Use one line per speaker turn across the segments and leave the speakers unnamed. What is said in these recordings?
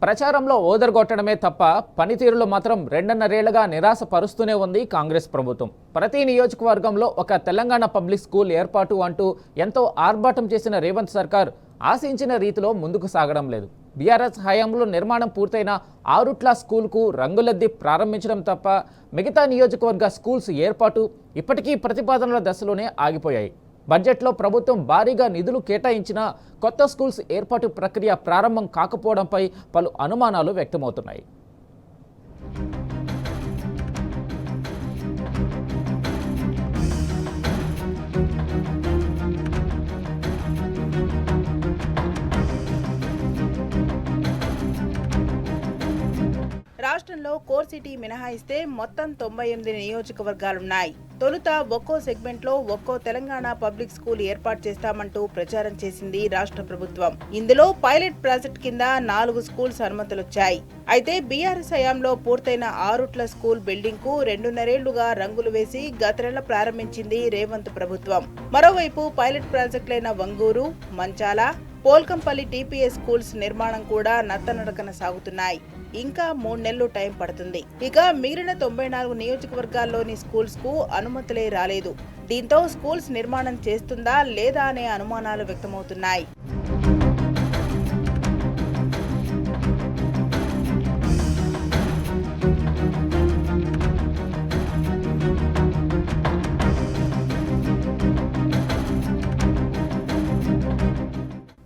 ప్రచారంలో ఓదరగొట్టడమే తప్ప పనితీరులో మాత్రం రెండున్నరేళ్లుగా నిరాశ పరుస్తూనే ఉంది కాంగ్రెస్ ప్రభుత్వం. ప్రతి నియోజకవర్గంలో ఒక తెలంగాణ పబ్లిక్ స్కూల్ ఏర్పాటు అంటూ ఎంతో ఆర్భాటం చేసిన రేవంత్ సర్కార్ ఆశించిన రీతిలో ముందుకు సాగడం లేదు. బీఆర్ఎస్ హయాంలో నిర్మాణం పూర్తయిన ఆరుట్ల స్కూల్కు రంగులద్ది ప్రారంభించడం తప్ప మిగతా నియోజకవర్గ స్కూల్స్ ఏర్పాటు ఇప్పటికీ ప్రతిపాదనల దశలోనే ఆగిపోయాయి. బడ్జెట్లో ప్రభుత్వం భారీగా నిధులు కేటాయించిన కొత్త స్కూల్స్ ఏర్పాటు ప్రక్రియ ప్రారంభం కాకపోవడంపై పలు అనుమానాలు వ్యక్తమవుతున్నాయి.
రాష్ట్రంలో కోర్ సిటీ మినహాయిస్తే మొత్తం 98 నియోజకవర్గాలున్నాయి. తొలుత ఒక్కో సెగ్మెంట్లో ఒక్కో తెలంగాణ పబ్లిక్ స్కూల్ ఏర్పాటు చేస్తామంటూ ప్రచారం చేసింది రాష్ట్ర ప్రభుత్వం. ఇందులో పైలట్ ప్రాజెక్ట్ కింద 4 స్కూల్స్ అనుమతులొచ్చాయి. అయితే బీఆర్ఎస్ హయాంలో పూర్తయిన ఆరుట్ల స్కూల్ బిల్డింగ్ కు 2.5 ఏళ్లుగా రంగులు వేసి గత నెల ప్రారంభించింది రేవంత్ ప్రభుత్వం. మరోవైపు పైలట్ ప్రాజెక్టులైన వంగూరు, మంచాల, పోల్కంపల్లి టీపీఎస్ స్కూల్స్ నిర్మాణం కూడా నత్తనడకన సాగుతున్నాయి. ఇంకా 3 నెలలు టైం పడుతుంది. ఇక మిగిలిన 94 నియోజకవర్గాల్లోని స్కూల్స్ కు అనుమతులే రాలేదు. దీంతో స్కూల్స్ నిర్మాణం చేస్తుందా లేదా అనే అనుమానాలు వ్యక్తమవుతున్నాయి.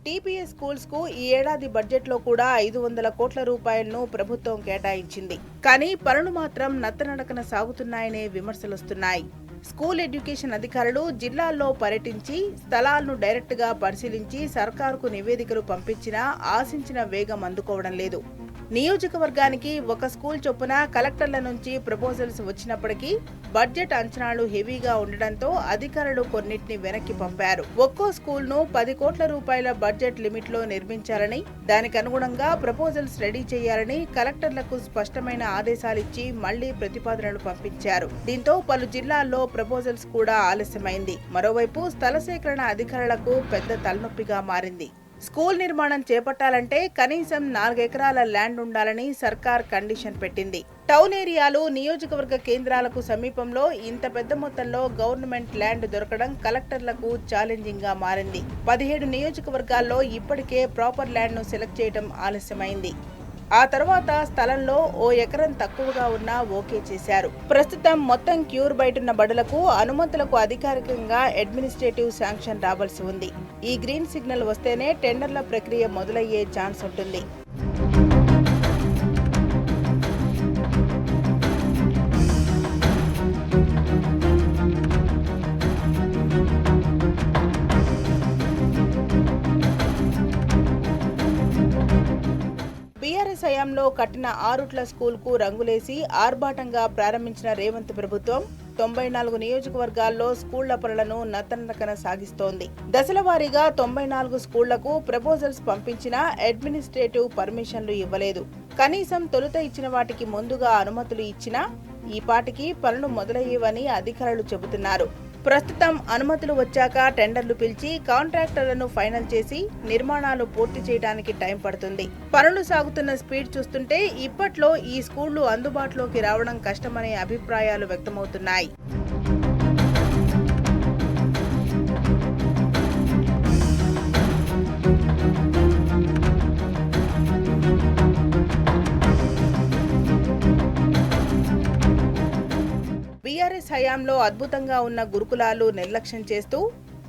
టీపీఎస్ స్కూల్స్ కు ఈ ఏడాది బడ్జెట్ లో కూడా 500 కోట్ల రూపాయలను ప్రభుత్వం కేటాయించింది. కానీ పనులు మాత్రం నత్తనడకన సాగుతున్నాయనే విమర్శలొస్తున్నాయి. స్కూల్ ఎడ్యుకేషన్ అధికారులు జిల్లాల్లో పర్యటించి స్థలాలను డైరెక్ట్ గా పరిశీలించి సర్కారుకు నివేదికలు పంపించినా ఆశించిన వేగం అందుకోవడం లేదు. నియోజకవర్గానికి ఒక స్కూల్ చొప్పున కలెక్టర్ల నుంచి ప్రపోజల్స్ వచ్చినప్పటికీ బడ్జెట్ అంచనాలు హెవీగా ఉండడంతో అధికారులు కొన్నిటిని వెనక్కి పంపారు. ఒక్కో స్కూల్ ను 10 కోట్ల రూపాయల బడ్జెట్ లిమిట్ లో నిర్మించాలని, దానికి అనుగుణంగా ప్రపోజల్స్ రెడీ చేయాలని కలెక్టర్లకు స్పష్టమైన ఆదేశాలిచ్చి మళ్లీ ప్రతిపాదనలు పంపించారు. దీంతో పలు జిల్లాల్లో ప్రపోజల్స్ కూడా ఆలస్యమైంది. మరోవైపు స్థల సేకరణ అధికారులకు పెద్ద తలనొప్పిగా మారింది. స్కూల్ నిర్మాణం చేపట్టాలంటే కనీసం 4 ఎకరాల ల్యాండ్ ఉండాలని సర్కార్ కండిషన్ పెట్టింది. టౌన్ ఏరియాలు, నియోజకవర్గ కేంద్రాలకు సమీపంలో ఇంత పెద్ద మొత్తంలో గవర్నమెంట్ ల్యాండ్ దొరకడం కలెక్టర్లకు ఛాలెంజింగ్ గా మారింది. 17 నియోజకవర్గాల్లో ఇప్పటికే ప్రాపర్ ల్యాండ్ ను సెలెక్ట్ చేయడం ఆలస్యమైంది. ఆ తర్వాత స్థలంలో ఓ ఎకరం తక్కువగా ఉన్నా ఓకే చేశారు. ప్రస్తుతం మొత్తం క్యూర్ బయటున్న బడులకు అనుమతులకు అధికారికంగా అడ్మినిస్ట్రేటివ్ శాంక్షన్ రావాల్సి ఉంది. ఈ గ్రీన్ సిగ్నల్ వస్తేనే టెండర్ల ప్రక్రియ మొదలయ్యే ఛాన్స్ ఉంటుంది. బీఆర్ఎస్ హయాంలో కట్టిన ఆరుట్ల స్కూల్ కు రంగులేసి ఆర్భాటంగా ప్రారంభించిన రేవంత్ ప్రభుత్వం 94 నియోజకవర్గాల్లో స్కూళ్ల పనులను నత్తనడకన సాగిస్తోంది. దశల వారీగా 94 స్కూళ్లకు ప్రపోజల్స్ పంపించినా అడ్మినిస్ట్రేటివ్ పర్మిషన్లు ఇవ్వలేదు. కనీసం తొలుత ఇచ్చిన వాటికి ముందుగా అనుమతులు ఇచ్చినా ఈ పాటికి పనులు మొదలయ్యేవని అధికారులు చెబుతున్నారు. ప్రస్తుతం అనుమతులు వచ్చాక టెండర్లు పిలిచి కాంట్రాక్టర్లను ఫైనల్ చేసి నిర్మాణాలు పూర్తి చేయడానికి టైం పడుతుంది. పనులు సాగుతున్న స్పీడ్ చూస్తుంటే ఇప్పట్లో ఈ స్కూళ్లు అందుబాటులోకి రావడం కష్టమనే అభిప్రాయాలు వ్యక్తమవుతున్నాయి. బీఆర్ఎస్ హయాంలో అద్భుతంగా ఉన్న గురుకులాలు నిర్లక్ష్యం చేస్తూ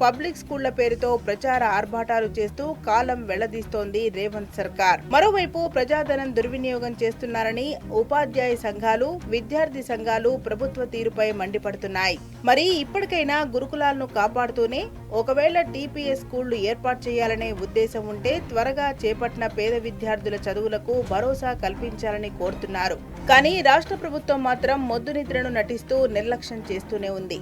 పబ్లిక్ స్కూళ్ల పేరుతో ప్రచార ఆర్భాటాలు చేస్తూ కాలం వెళ్లదీస్తోంది రేవంత్ సర్కార్. మరోవైపు ప్రజాధనం దుర్వినియోగం చేస్తున్నారని ఉపాధ్యాయ సంఘాలు, విద్యార్థి సంఘాలు ప్రభుత్వ తీరుపై మండిపడుతున్నాయి. మరి ఇప్పటికైనా గురుకులాలను కాపాడుతూనే ఒకవేళ టీపీఎస్ స్కూళ్లు ఏర్పాటు చేయాలనే ఉద్దేశం ఉంటే త్వరగా చేపట్టిన పేద విద్యార్థుల చదువులకు భరోసా కల్పించాలని కోరుతున్నారు. కానీ రాష్ట్ర ప్రభుత్వం మాత్రం మొద్దు నిద్రను నటిస్తూ నిర్లక్ష్యం చేస్తూనే ఉంది.